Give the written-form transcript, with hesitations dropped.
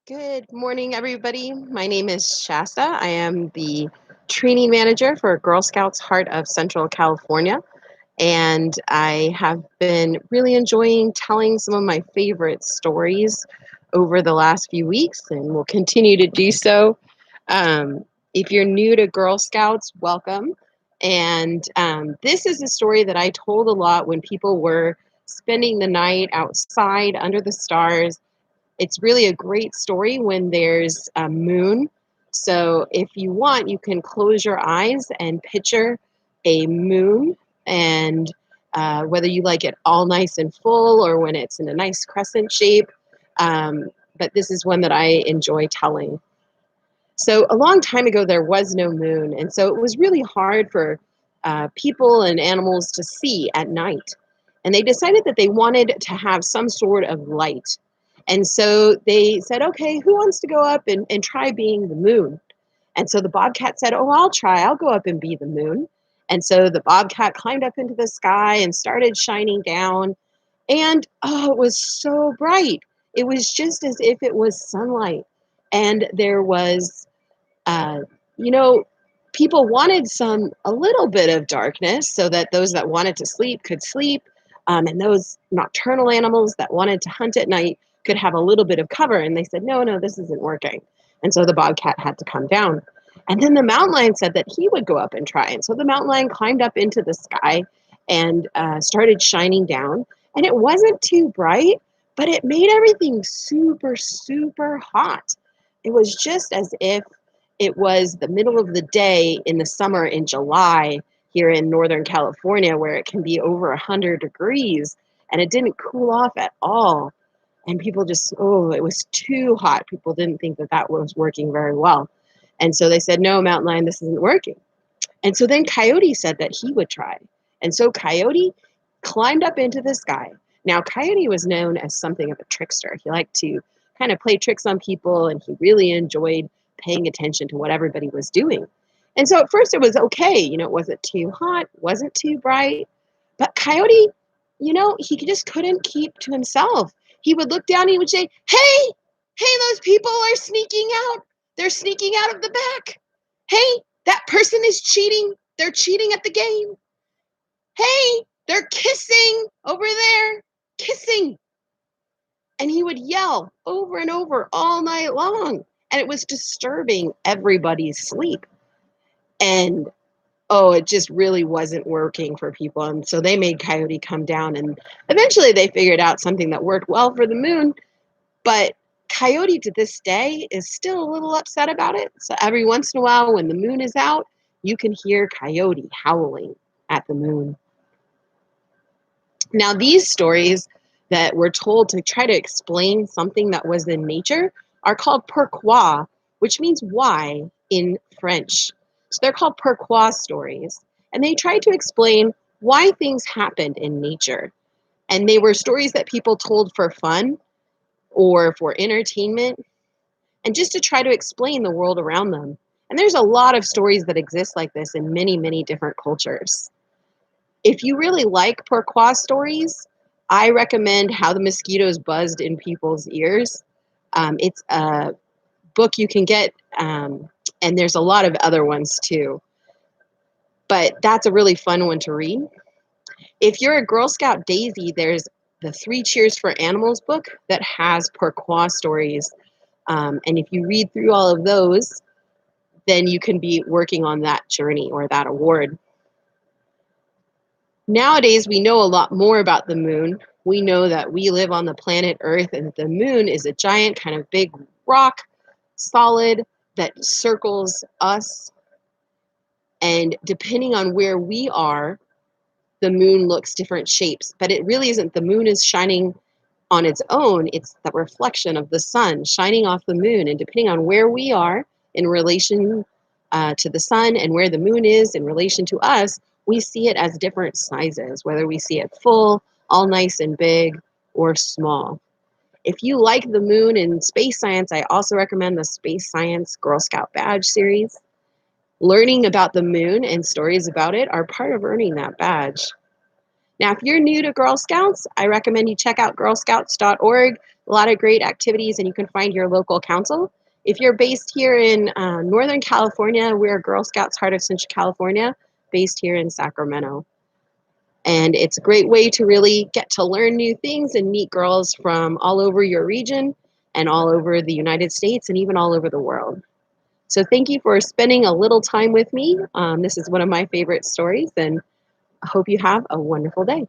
Good morning, everybody. My name is Shasta. I am the training manager for Girl Scouts Heart of Central California, and I have been really enjoying telling some of my favorite stories over the last few weeks and will continue to do so. Um, if you're new to Girl Scouts, welcome. And this is a story that I told a lot when people were spending the night outside under the stars. It's really a great story when there's a moon. So if you want, you can close your eyes and picture a moon, and whether you like it all nice and full or when it's in a nice crescent shape. But this is one that I enjoy telling. So a long time ago, there was no moon, and so it was really hard for people and animals to see at night. And they decided that they wanted to have some sort of light. And so they said, okay, who wants to go up and try being the moon? And so the bobcat said, oh, I'll try. I'll go up and be the moon. And so the bobcat climbed up into the sky and started shining down. And oh, it was so bright. It was just as if it was sunlight. And there was uh, you know, people wanted a little bit of darkness so that those that wanted to sleep could sleep, and those nocturnal animals that wanted to hunt at night could have a little bit of cover. And they said, no, no, this isn't working. And so the bobcat had to come down. And then the mountain lion said that he would go up and try. And so the mountain lion climbed up into the sky and started shining down. And it wasn't too bright, but it made everything super, super hot. It was just as if it was the middle of the day in the summer in July here in Northern California, where it can be over 100 degrees, and it didn't cool off at all. And people just, oh, it was too hot. People didn't think that that was working very well. And so they said, no, mountain lion, this isn't working. And so then Coyote said that he would try. And so Coyote climbed up into the sky. Now, Coyote was known as something of a trickster. He liked to kind of play tricks on people, and he really enjoyed paying attention to what everybody was doing. And so at first it was okay. It wasn't too hot, wasn't too bright. But Coyote, he just couldn't keep to himself. He would look down and he would say, hey, those people are sneaking out. They're sneaking out of the back. Hey, that person is cheating. They're cheating at the game. Hey, they're kissing over there. Kissing. And he would yell over and over all night long. And it was disturbing everybody's sleep. And oh, it just really wasn't working for people. And so they made Coyote come down. And eventually they figured out something that worked well for the moon. But Coyote to this day is still a little upset about it. So every once in a while, when the moon is out, you can hear Coyote howling at the moon. Now, these stories that were told to try to explain something that was in nature are called pourquoi, which means why in French. So they're called pourquoi stories. And they try to explain why things happened in nature. And they were stories that people told for fun or for entertainment and just to try to explain the world around them. And there's a lot of stories that exist like this in many, many different cultures. If you really like pourquoi stories, I recommend How the Mosquitoes Buzzed in People's Ears. It's a book you can get, and there's a lot of other ones too. But that's a really fun one to read. If you're a Girl Scout Daisy, there's the Three Cheers for Animals book that has pourquoi stories. And if you read through all of those, then you can be working on that journey or that award. Nowadays, we know a lot more about the moon. We know that we live on the planet Earth and the moon is a giant kind of big rock, solid, that circles us. And depending on where we are, the moon looks different shapes. But it really isn't the moon is shining on its own. It's the reflection of the sun shining off the moon. And depending on where we are in relation to the sun and where the moon is in relation to us, we see it as different sizes, whether we see it full, all nice and big, or small. If you like the moon and space science, I also recommend the Space Science Girl Scout Badge series. Learning about the moon and stories about it are part of earning that badge. Now, if you're new to Girl Scouts, I recommend you check out girlscouts.org. A lot of great activities, and you can find your local council. If you're based here in Northern California, we're Girl Scouts Heart of Central California, based here in Sacramento. And it's a great way to really get to learn new things and meet girls from all over your region and all over the United States and even all over the world. So thank you for spending a little time with me. This is one of my favorite stories, and I hope you have a wonderful day.